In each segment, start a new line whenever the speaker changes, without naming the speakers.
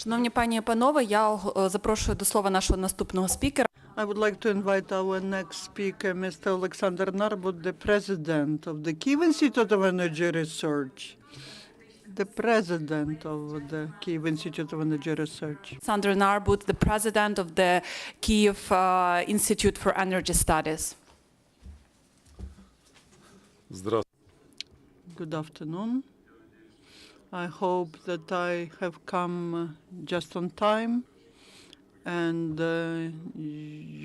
Шановні пані і панове, я запрошую до слова нашого наступного спікера.
I would like to invite our next speaker, Mr. Oleksandr Narbut, the president of the Kiev Institute of Energy Research. The president of the Kiev Institute of Energy Research.
Oleksandr Narbut, the president of the Kiev Institute for Energy Studies.
Good afternoon. I hope that I have come just on time, and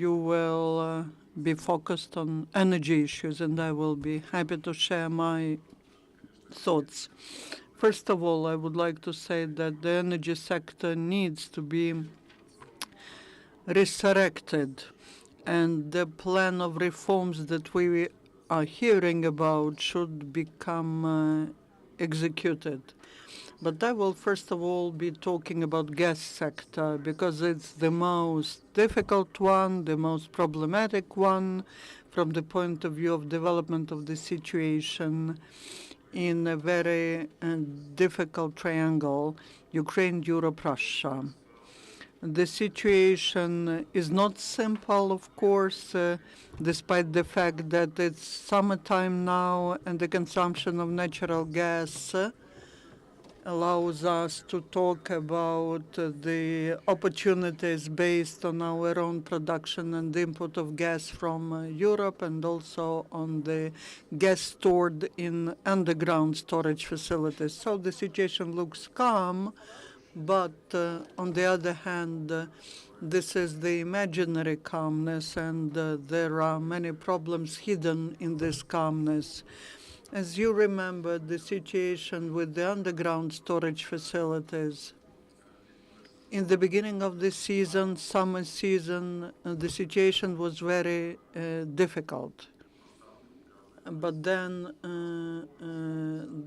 you will be focused on energy issues, and I will be happy to share my thoughts. First of all, I would like to say that the energy sector needs to be resurrected, and the plan of reforms that we are hearing about should become executed. But I will first of all be talking about gas sector because it's the most difficult one, the most problematic one from the point of view of development of the situation in a very difficult triangle, Ukraine, Europe, Russia. The situation is not simple, of course, despite the fact that it's summertime now and the consumption of natural gas allows us to talk about the opportunities based on our own production and import of gas from Europe, and also on the gas stored in underground storage facilities. So the situation looks calm, but on the other hand, this is the imaginary calmness, and there are many problems hidden in this calmness. As you remember, the situation with the underground storage facilities, in the beginning of the season, summer season, the situation was very difficult. But then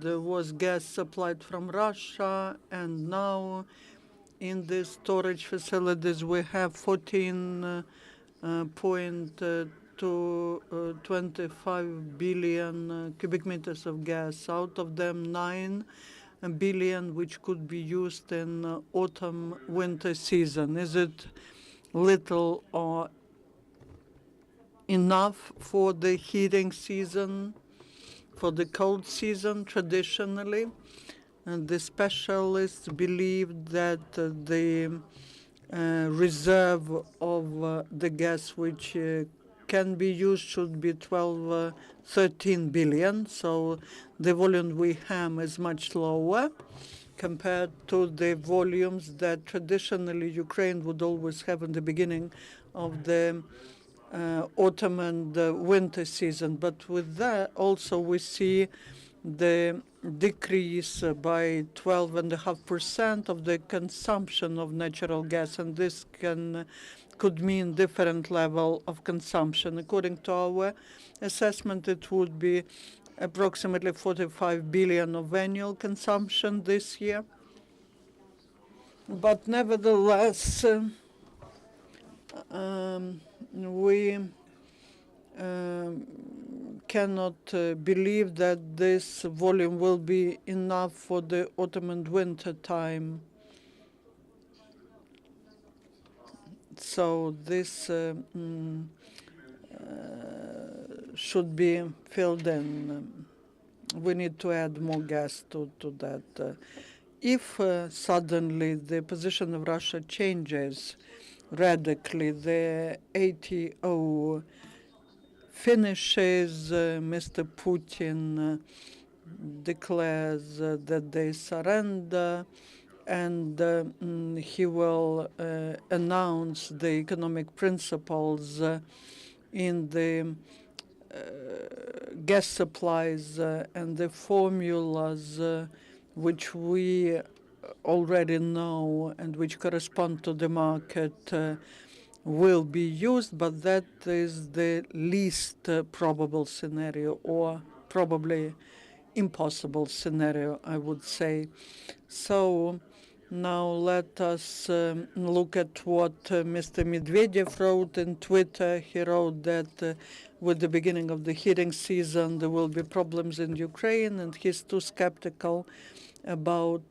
there was gas supplied from Russia, and now in the storage facilities we have 14.25 billion cubic meters of gas, out of them 9 billion which could be used in autumn-winter season. Is it little or enough for the heating season, for the cold season traditionally? And the specialists believe that the reserve of the gas which can be used should be 13 billion. So the volume we have is much lower compared to the volumes that traditionally Ukraine would always have in the beginning of the autumn and winter season. But with that also we see the decrease by 12.5% of the consumption of natural gas, and this could mean different level of consumption. According to our assessment, it would be approximately 45 billion of annual consumption this year. But nevertheless, we cannot believe that this volume will be enough for the autumn and winter time. So this should be filled in. We need to add more gas to that. If suddenly the position of Russia changes radically, the ATO finishes, Mr. Putin declares that they surrender, and he will announce the economic principles in the gas supplies and the formulas which we already know and which correspond to the market will be used, but that is the least probable scenario, or probably impossible scenario, I would say. So now let us look at what Mr. Medvedev wrote in Twitter. He wrote that with the beginning of the heating season there will be problems in Ukraine, and he's too skeptical about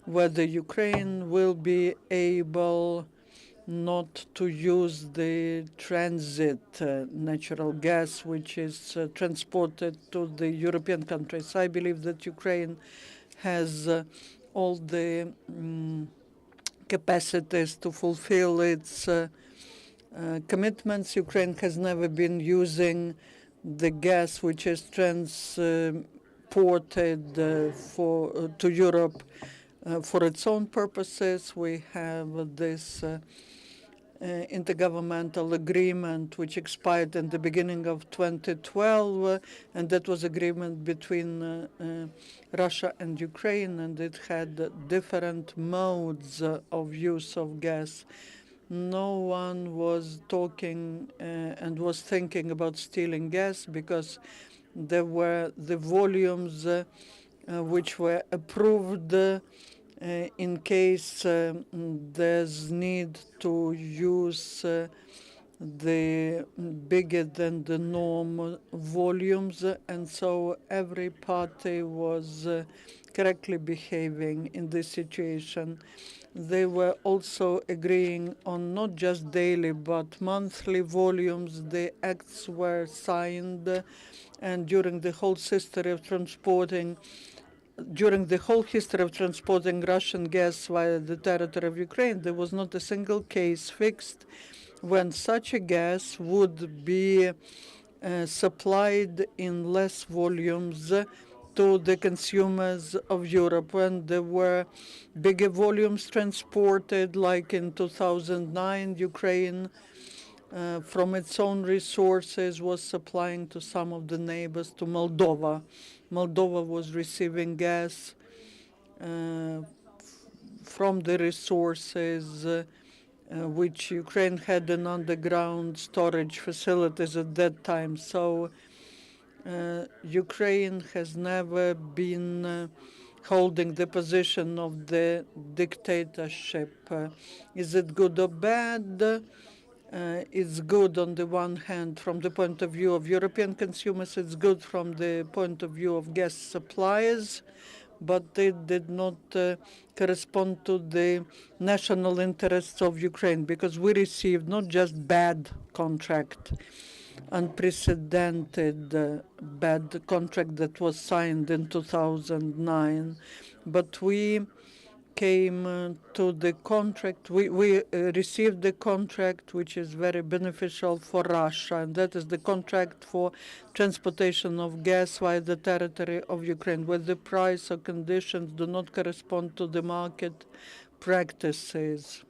whether Ukraine will be able not to use the transit natural gas, which is transported to the European countries. I believe that Ukraine has all the capacities to fulfill its commitments. Ukraine has never been using the gas which is transported to Europe for its own purposes. We have this intergovernmental agreement which expired in the beginning of 2012, and that was agreement between Russia and Ukraine, and it had different modes of use of gas. No one was talking and was thinking about stealing gas because there were the volumes which were approved in case there's need to use the bigger than the norm volumes, and so every party was correctly behaving in this situation. They were also agreeing on not just daily but monthly volumes. The acts were signed, and during the whole history of transporting Russian gas via the territory of Ukraine, there was not a single case fixed when such a gas would be supplied in less volumes to the consumers of Europe. When there were bigger volumes transported, like in 2009, Ukraine from its own resources was supplying to some of the neighbors, to Moldova. Moldova was receiving gas from the resources which Ukraine had in underground storage facilities at that time. So Ukraine has never been holding the position of the dictatorship. Is it good or bad? It's good on the one hand from the point of view of European consumers. It's good from the point of view of gas suppliers, but it did not correspond to the national interests of Ukraine, because we received not just bad contract, unprecedented bad contract that was signed in 2009, but we came to the contract. We received the contract which is very beneficial for Russia, and that is the contract for transportation of gas via the territory of Ukraine, where the price or conditions do not correspond to the market practices.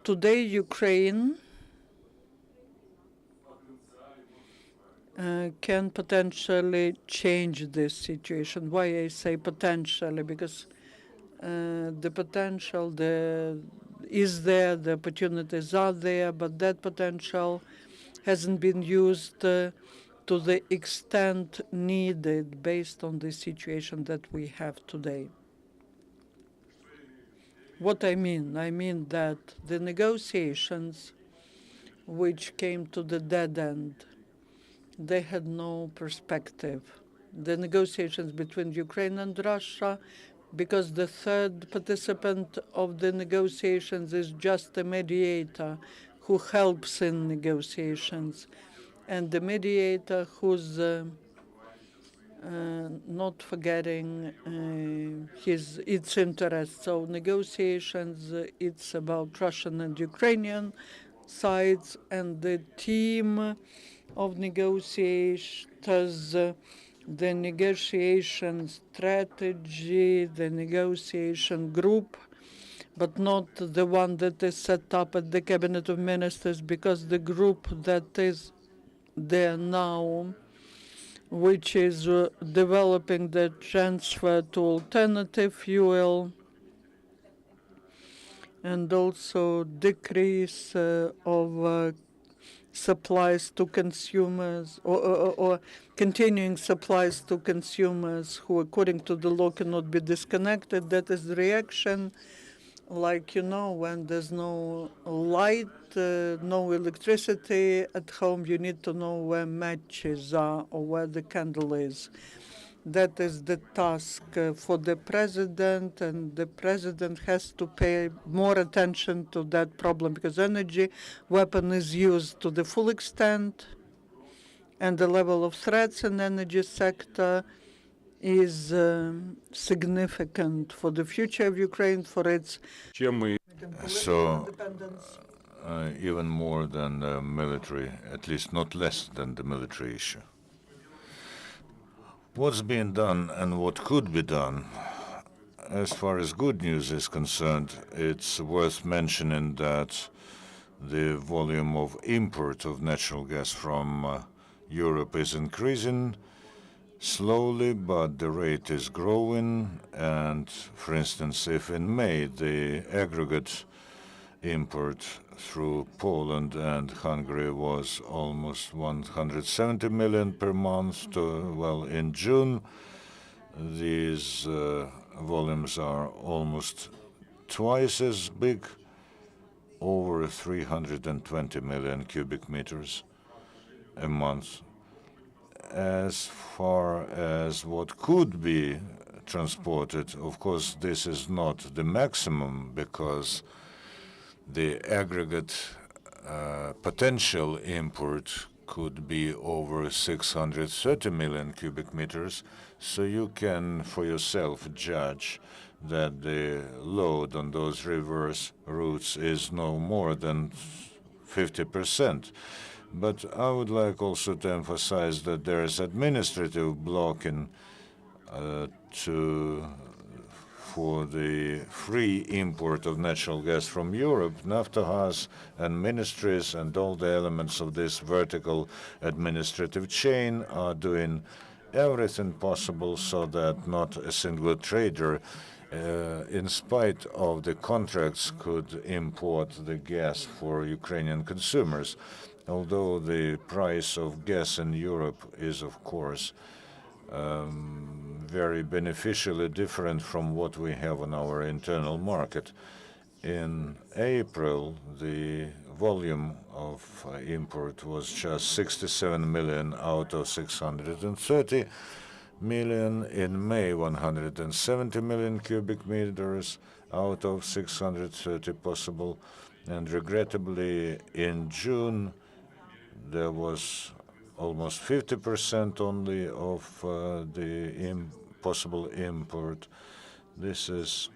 Today, Ukraine can potentially change this situation. Why I say potentially? Because the potential is there, the opportunities are there, but that potential hasn't been used to the extent needed based on the situation that we have today. What I mean? I mean that the negotiations which came to the dead end, they had no perspective. The negotiations between Ukraine and Russia, because the third participant of the negotiations is just a mediator who helps in negotiations, and the mediator who's not forgetting its interests. So negotiations, it's about Russian and Ukrainian sides, and the team of negotiators, the negotiation strategy, the negotiation group, but not the one that is set up at the Cabinet of Ministers, because the group that is there now, which is developing the transfer to alternative fuel and also decrease of supplies to consumers, or continuing supplies to consumers who, according to the law, cannot be disconnected. That is the reaction. Like, when there's no light, no electricity at home, you need to know where matches are or where the candle is. That is the task for the president, and the president has to pay more attention to that problem because energy weapon is used to the full extent, and the level of threats in energy sector is significant for the future of Ukraine, for its
So,
independence.
even more than the military, at least not less than the military issue. What's being done and what could be done? As far as good news is concerned, it's worth mentioning that the volume of import of natural gas from Europe is increasing slowly, but the rate is growing. And for instance, if in May the aggregate import through Poland and Hungary was almost 170 million per month, well, in June, these volumes are almost twice as big, over 320 million cubic meters a month. As far as what could be transported, of course, this is not the maximum because the aggregate potential import could be over 630 million cubic meters, so you can for yourself judge that the load on those reverse routes is no more than 50%. But I would like also to emphasize that there is administrative blocking for the free import of natural gas from Europe. Naftogaz and ministries and all the elements of this vertical administrative chain are doing everything possible so that not a single trader, in spite of the contracts, could import the gas for Ukrainian consumers. Although the price of gas in Europe is, of course, very beneficially different from what we have on our internal market. In April, the volume of import was just 67 million out of 630 million. In May, 170 million cubic meters out of 630 possible. And regrettably, in June, there was almost 50% only of the possible import. This is,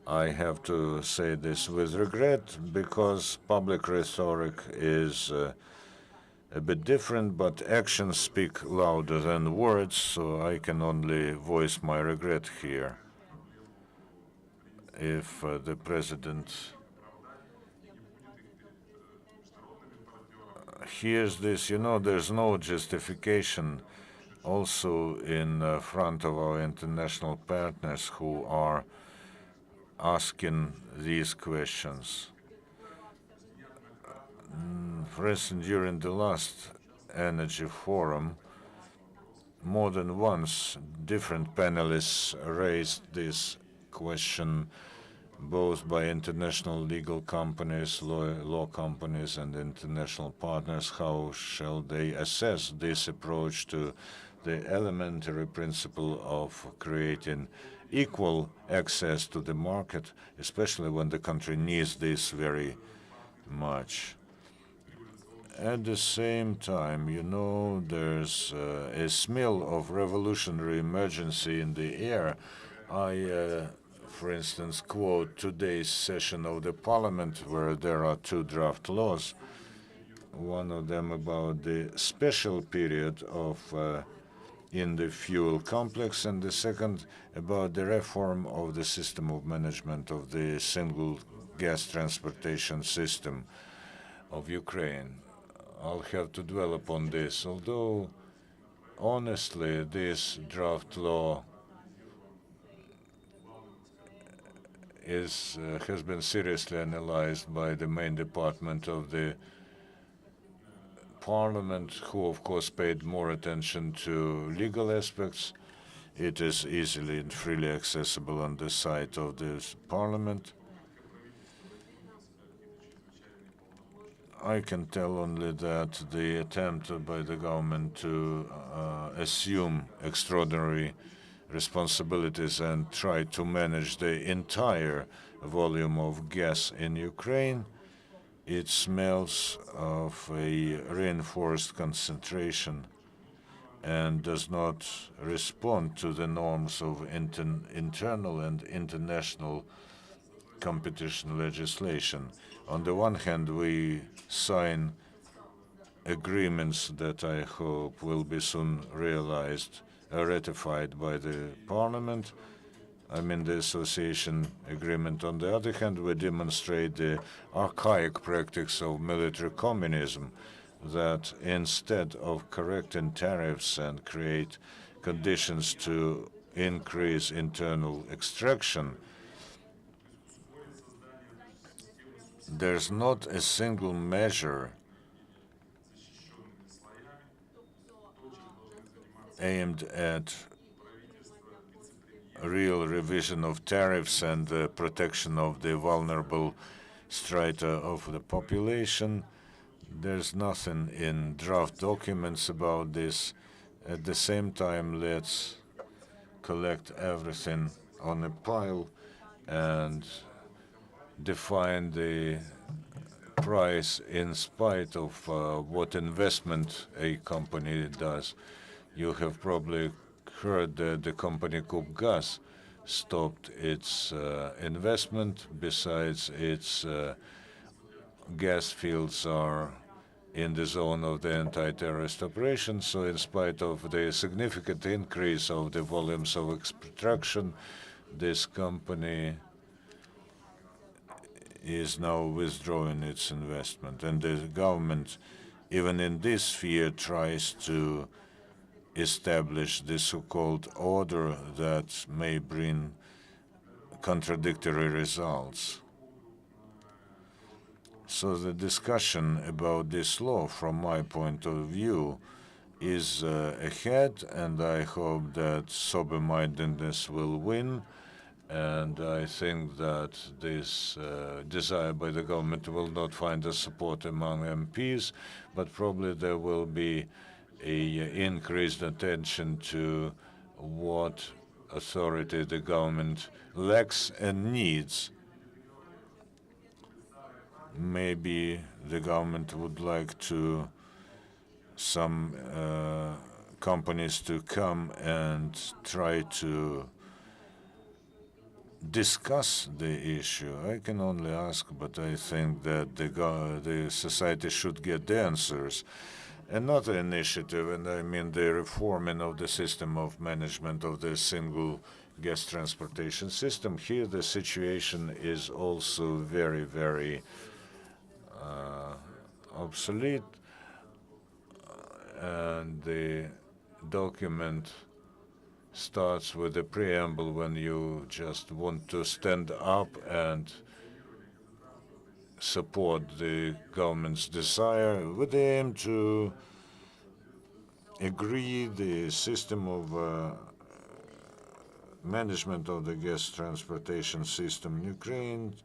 I have to say this with regret, because public rhetoric is a bit different, but actions speak louder than words, so I can only voice my regret here. If the president hears this, there's no justification also in front of our international partners who are asking these questions. For instance, during the last energy forum, more than once, different panelists raised this question, both by international legal companies, law companies, and international partners. How shall they assess this approach to the elementary principle of creating equal access to the market, especially when the country needs this very much? At the same time, there's a smell of revolutionary emergency in the air. I, for instance, quote today's session of the parliament, where there are two draft laws. One of them about the special period of in the fuel complex, and the second about the reform of the system of management of the single gas transportation system of Ukraine. I'll have to dwell upon this, although honestly this draft law has been seriously analyzed by the main department of the parliament, who of course paid more attention to legal aspects. It is easily and freely accessible on the site of this parliament. I can tell only that the attempt by the government to assume extraordinary responsibilities and try to manage the entire volume of gas in Ukraine, it smells of a reinforced concentration and does not respond to the norms of internal and international competition legislation. On the one hand, we sign agreements that I hope will be soon realized, ratified by the parliament. I mean the association agreement. On the other hand, we demonstrate the archaic practice of military communism, that instead of correcting tariffs and create conditions to increase internal extraction, there's not a single measure aimed at a real revision of tariffs and the protection of the vulnerable strata of the population. There's nothing in draft documents about this. At the same time, let's collect everything on a pile and define the price in spite of what investment a company does. You have probably heard that the company Gas stopped its investment. Besides, its gas fields are in the zone of the anti-terrorist operation. So in spite of the significant increase of the volumes of extraction, this company is now withdrawing its investment. And the government, even in this sphere, tries to establish the so-called order that may bring contradictory results. So the discussion about this law, from my point of view, is ahead, and I hope that sober-mindedness will win. And I think that this desire by the government will not find a support among MPs, but probably there will be a increased attention to what authority the government lacks and needs. Maybe the government would like to some companies to come and try to discuss the issue. I can only ask, but I think that the society should get the answers. Another initiative, and I mean the reforming of the system of management of the single gas transportation system. Here the situation is also very, very obsolete, and the document starts with a preamble when you just want to stand up and support the government's desire with the aim to agree the system of management of the gas transportation system in Ukraine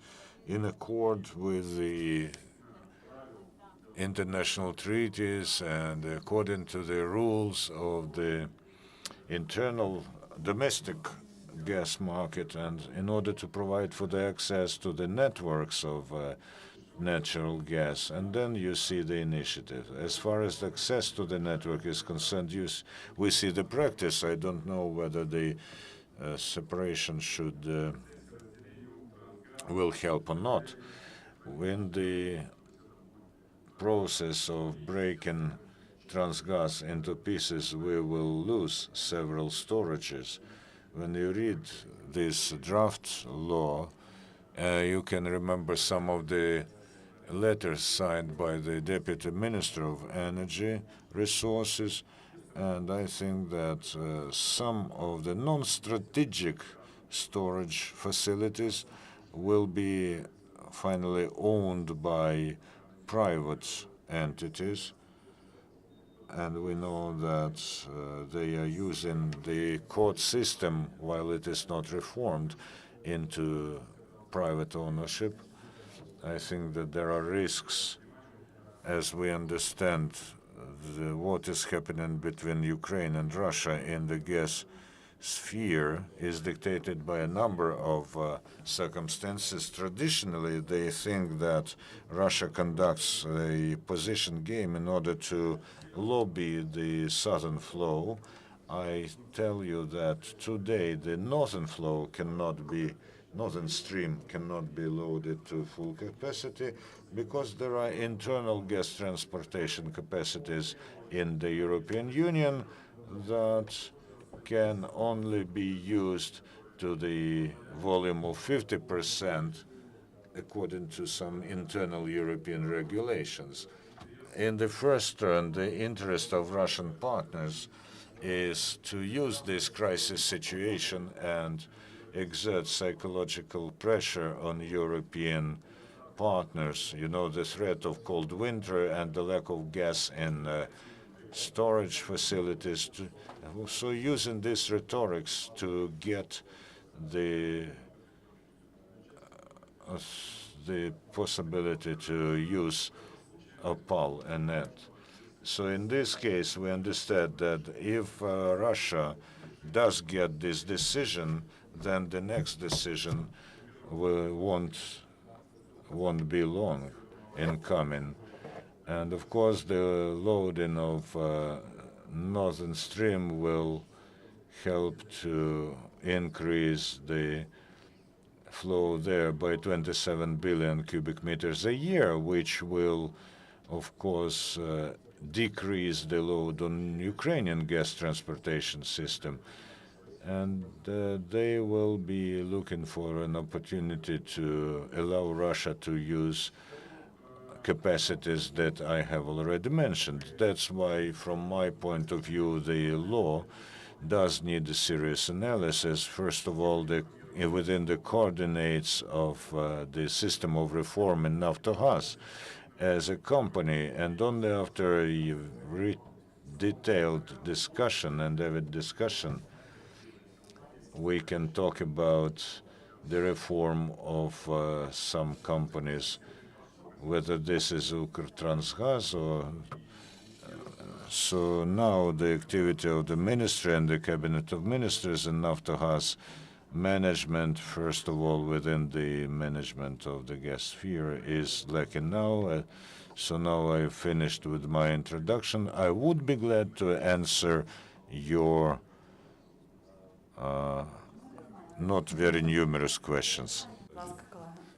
in accord with the international treaties and according to the rules of the internal domestic gas market, and in order to provide for the access to the networks of natural gas. And then you see the initiative. As far as the access to the network is concerned, we see the practice. I don't know whether the separation will help or not. When the process of breaking Transgas into pieces, we will lose several storages. When you read this draft law, you can remember some of the letters signed by the Deputy Minister of Energy Resources, and I think that some of the non-strategic storage facilities will be finally owned by private entities. And we know that they are using the court system, while it is not reformed, into private ownership. I think that there are risks as we understand what is happening between Ukraine and Russia in the gas sphere is dictated by a number of circumstances. Traditionally, they think that Russia conducts a position game in order to lobby the southern flow. I tell you that today the northern flow cannot be, northern stream cannot be loaded to full capacity because there are internal gas transportation capacities in the European Union that can only be used to the volume of 50% according to some internal European regulations. In the first turn, the interest of Russian partners is to use this crisis situation and exert psychological pressure on European partners. You know, the threat of cold winter and the lack of gas in storage facilities. So using these rhetorics to get the the possibility to use OPAL and net. So in this case, we understand that if Russia does get this decision, then the next decision won't be long in coming. And of course, the loading of Northern Stream will help to increase the flow there by 27 billion cubic meters a year, which will, of course, decrease the load on Ukrainian gas transportation system. And they will be looking for an opportunity to allow Russia to use capacities that I have already mentioned. That's why, from my point of view, the law does need a serious analysis. First of all, within the coordinates of the system of reform in Naftogaz as a company, and only after a detailed discussion and avid discussion, we can talk about the reform of some companies, whether this is Ukrtransgaz or so now the activity of the ministry and the cabinet of ministers in Naftogaz management, first of all, within the management of the gas sphere is lacking now. So now I've finished with my introduction. I would be glad to answer your not very numerous questions.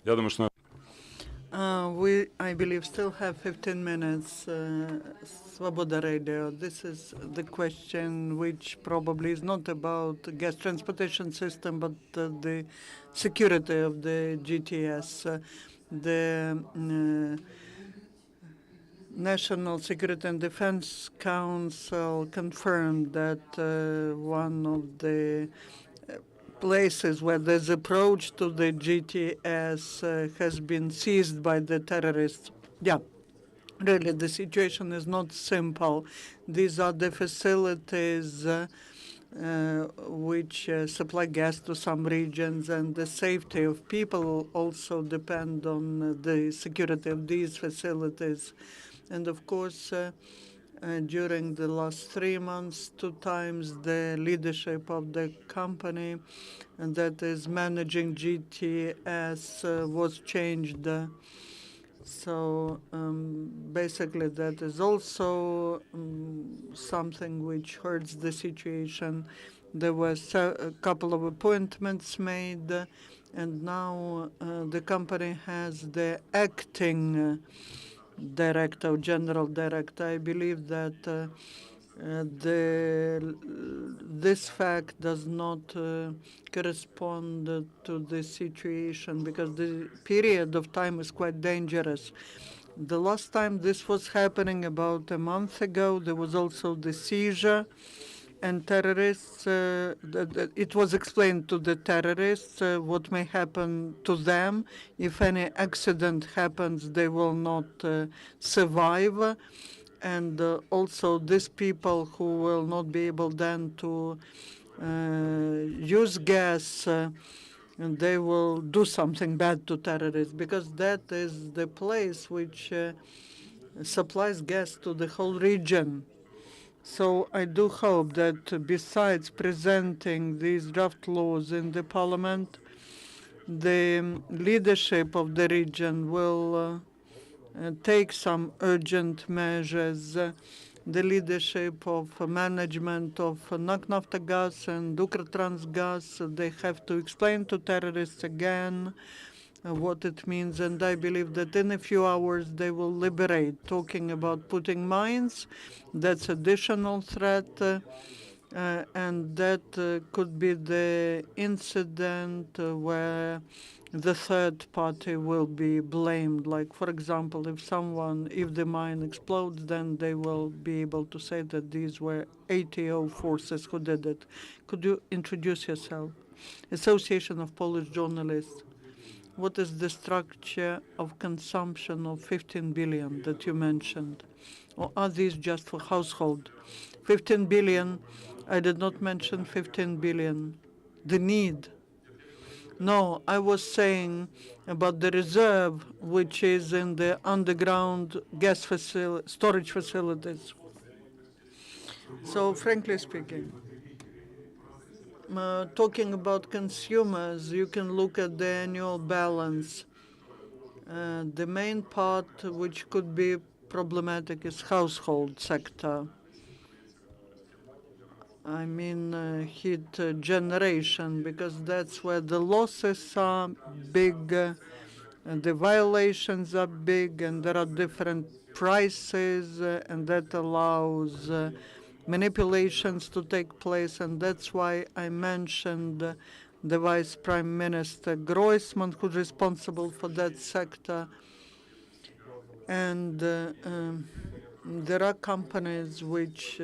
Я думаю, что
We, I believe, still have 15 minutes. Svoboda Radio. This is the question, which probably is not about the gas transportation system, but the security of the GTS. The National Security and Defense Council confirmed that one of the places where this approach to the GTS has been seized by the terrorists. Yeah, really, the situation is not simple. These are the facilities which supply gas to some regions, and the safety of people also depend on the security of these facilities. And of course, during the last 3 months, 2 times the leadership of the company that is managing GTS was changed. So basically, that is also something which hurts the situation. There were a couple of appointments made, and now the company has the acting director, general director. I believe that this fact does not correspond to the situation, because the period of time is quite dangerous. The last time this was happening, about a month ago, there was also the seizure, and terrorists, it was explained to the terrorists what may happen to them. If any accident happens, they will not survive. And also these people who will not be able then to use gas, and they will do something bad to terrorists, because that is the place which supplies gas to the whole region. So I do hope that besides presenting these draft laws in the parliament, the leadership of the region will take some urgent measures. The leadership of management of Naftogaz and Ukrtransgaz, they have to explain to terrorists again what it means, and I believe that in a few hours they will liberate. Talking about putting mines, that's additional threat, and that could be the incident where the third party will be blamed. Like, for example, if the mine explodes, then they will be able to say that these were ATO forces who did it. Could you introduce yourself? Association of Polish Journalists. What is the structure of consumption of 15 billion that you mentioned? Or are these just for household? 15 billion, I did not mention 15 billion. The need. No, I was saying about the reserve, which is in the underground gas storage facilities. So, frankly speaking, talking about consumers, you can look at the annual balance. The main part which could be problematic is household sector. I mean heat generation, because that's where the losses are big, and the violations are big, and there are different prices, and that allows manipulations to take place, and that's why I mentioned the Vice Prime Minister Groisman, who's responsible for that sector. And there are companies which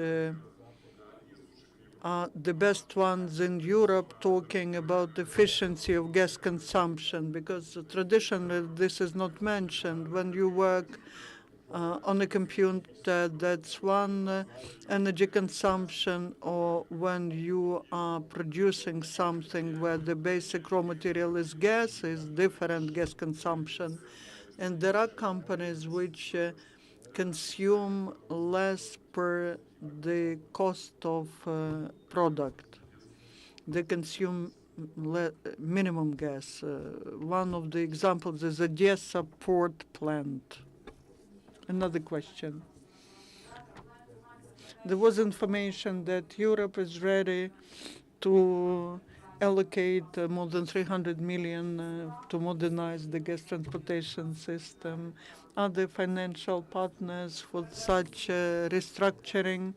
are the best ones in Europe talking about efficiency of gas consumption, because traditionally this is not mentioned. When you work on a computer, that's one energy consumption, or when you are producing something where the basic raw material is gas, is different gas consumption. And there are companies which consume less per the cost of product. They consume minimum gas. One of the examples is Odessa port plant. Another question. There was information that Europe is ready to allocate more than 300 million to modernize the gas transportation system. Are there financial partners for such restructuring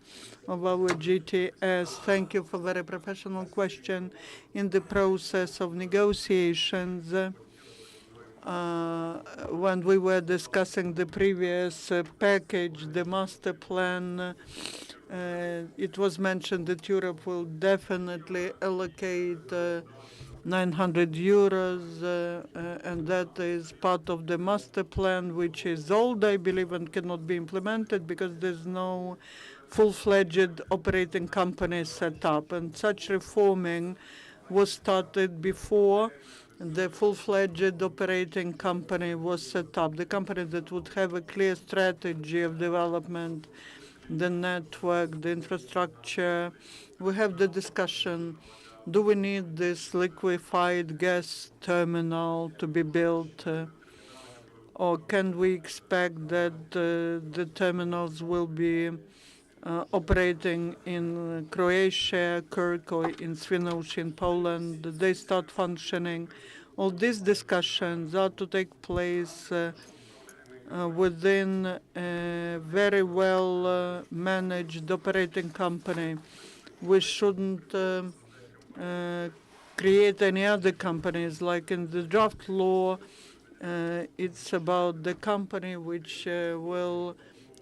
of our GTS? Thank you for a very professional question. In the process of negotiations, when we were discussing the previous package, the master plan, it was mentioned that Europe will definitely allocate 900 euros, and that is part of the master plan, which is old, I believe, and cannot be implemented because there's no full-fledged operating company set up. And such reforming was started before the full-fledged operating company was set up, the company that would have a clear strategy of development, the network, the infrastructure. We have the discussion, do we need this liquefied gas terminal to be built, or can we expect that the terminals will be operating in Croatia, Kirk, or in Swinoujscie in Poland? They start functioning. All these discussions are to take place within a very well managed operating company. We shouldn't create any other companies. Like in the draft law, it's about the company which will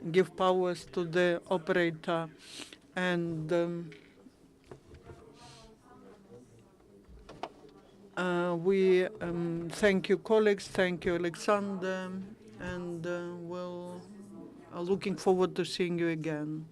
give powers to the operator. And we thank you, colleagues. Thank you, Oleksandr. And we'll looking forward to seeing you again.